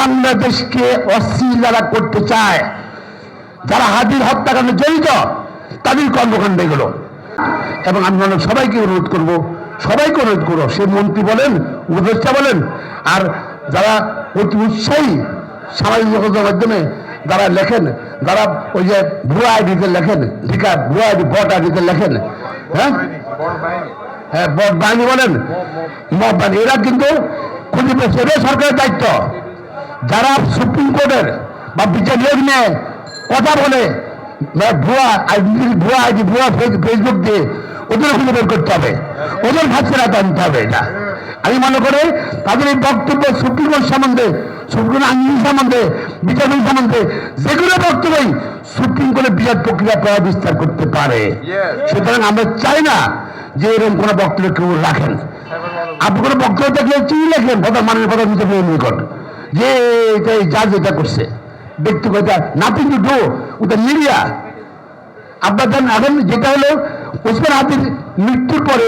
বাংলাদেশকে অস্থির যারা করতে চায়, যারা হাদির হত্যাকাণ্ডে জড়িত, তাদের কর্মকাণ্ড এগুলো। এবং আমি সবাইকে অনুরোধ করবো, সে মন্ত্রী বলেন, উপদেষ্টা বলেন, আর যারা অতি উৎসাহী সামাজিক যোগাযোগের মাধ্যমে যারা লেখেন, যারা ওই যে ভুয়া আইডিতে লেখেন, ভুয়া আইডি বট আইডিতে লেখেন, হ্যাঁ বট বাহিনী বলেন, মব বাহিনী, এরা কিন্তু খুঁজে পেয়েছে। এটাই সরকারের দায়িত্ব। যারা সুপ্রিম কোর্টের বা বিচার নিয়ে কথা বলে ভুয়া আইডি ভুয়া ফেসবুক দিয়ে, ওদের খুঁজে বের করতে হবে, ওদের ফাঁসি আনতে হবে। এটা আমি মনে করি তাদের এই বক্তব্য সুপ্রিম কোর্ট সম্বন্ধে, সুপ্রিম আইন সম্বন্ধে, বিচারপতি সম্বন্ধে যেগুলো বক্তব্যই সুপ্রিম কোর্টের বিচার প্রক্রিয়া প্রভাব বিস্তার করতে পারে। সুতরাং আমরা চাই না যে এরকম কোনো বক্তব্য কেউ রাখেন। আপনি কোনো বক্তব্য থাকলে চিনি লেখেন প্রধান মাননীয় প্রধান বিচারপতির নিকট যে জাজ এটা করছে, ব্যক্তিগত nothing to do with the media. আপনার এখন যেটা হলো ওসমান হাদির মৃত্যুর পরে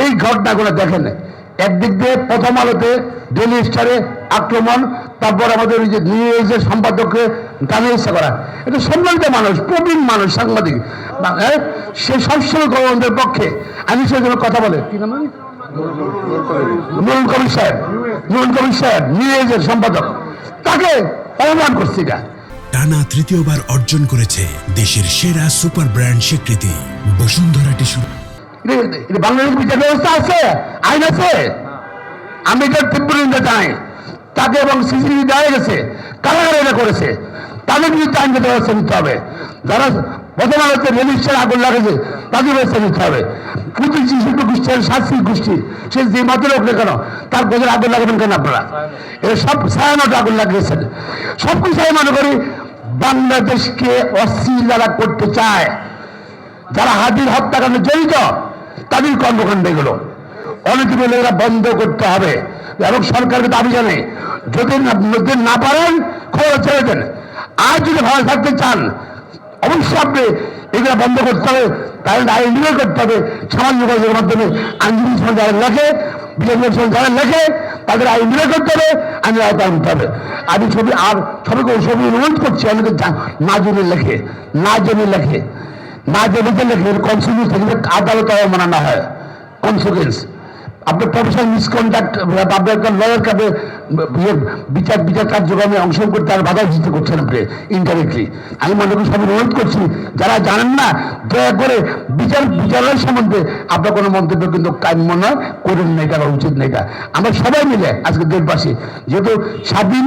এই ঘটনাগুলো দেখেন, একদিক দিয়ে প্রথম আলোতে, ডেইলি স্টারে আক্রমণ, তারপর আমাদের ওই যে নিউজের সম্পাদককে টানে ইচ্ছা করা। এটা সম্মানিত মানুষ, প্রবীণ মানুষ, সাংবাদিক, সে সবসময় গভর্নমেন্টের পক্ষে। আমি সেই জন্য কথা বলে কি নাম নুরুল কবির সাহেব নিউজের সম্পাদক, তাকে অপমান করছে। এটা টানা তৃতীয়বার অর্জন করেছে দেশের সেরা সুপার ব্র্যান্ড স্বীকৃতি বসুন্ধরা টিস্যু। বাংলাদেশ বিচার ব্যবস্থা আছে, আইন আছে, আমি এটার তীব্র নিন্দা জানাই। তাকে এবং সিসিটিভি দেওয়া গেছে, কারাগারে এটা করেছে, তাদের বিরুদ্ধে আইনগত ব্যবস্থা নিতে হবে। যারা প্রথম আলোতে রেজিস্টার আগুন লাগেছে তাদের ব্যবস্থা নিতে হবে। কিন্তু শিল্প গোষ্ঠী, শাস্ত্রীয় গোষ্ঠী, সে যে মতে লোক না কেন, তার গোজের আগুন লাগাবেন কেন আপনারা? এরা সব ছায়ানোটা আগুন লাগিয়েছেন। সবকিছু আমি মনে করি বাংলাদেশকে অস্থির যারা করতে চায়, যারা হাদির হত্যাকাণ্ডে জড়িত, তাদের কর্মকাণ্ড এগুলো অনেকে বলে এরা বন্ধ করতে হবে। এবং সরকারকে দাবি জানে, যদি না পারেন খবর ছেড়ে দেন। আর যদি ভালো থাকতে চান অবশ্যই আপনি এগুলো বন্ধ করতে হবে, তাহলে আইন নির্ণয় করতে হবে। সামাজিক যোগাযোগের মাধ্যমে আইনজীবী সমাজ যারা লেখে, বিচারপতি সমাজ যারা লেখে, তাদের আইন নির্ণয় করতে হবে, আইনের আওতায় আনতে হবে। আমি সবাইকে ছবি অনুরোধ করছি, অনেকে না জেনে লেখে, এর কনসিকুয়েন্স থাকলে আদালত অবমাননা হয়। কনসিকুয়েন্স আপনার প্রফেশনাল মিসকন্ডাক্ট, আপনার একটা লয়ার কাপে বিচার কার্যক্রমে অংশগ্রহণ করতে আর বাধা দিতে করছেন আপনি ইনডাইরেক্টলি। আমি মনে করি সবাই অনুরোধ করছি, যারা জানেন না দয়া করে বিচারের সম্বন্ধে আপনার কোনো মন্তব্য কিন্তু কাম্য নয়, করেন না, এটা উচিত না। এটা আমরা সবাই মিলে আজকে দেশবাসী, যেহেতু স্বাধীন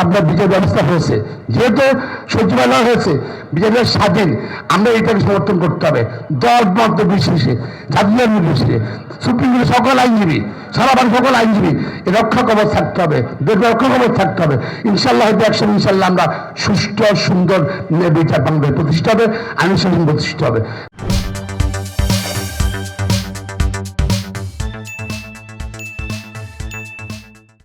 আপনার বিচার ব্যবস্থা হয়েছে, যেহেতু সচিবালয় হয়েছে, বিচার স্বাধীন, আমরা এটাকে সমর্থন করতে হবে। দল মত বিশেষে, জাতীয় নির্বিশেষে সুপ্রিম কোর্টের সকল আইনজীবী, সারা বাংলার সকল আইনজীবী রক্ষা কবচ থাকতে হবে, রক্ষা কবচ থাকতে হবে। ইনশাল্লাহ হয়তো একসঙ্গে ইনশাল্লাহ আমরা সুষ্ঠু সুন্দর বিচার বাংলাদেশ প্রতিষ্ঠা হবে, আইন শাসন প্রতিষ্ঠা হবে।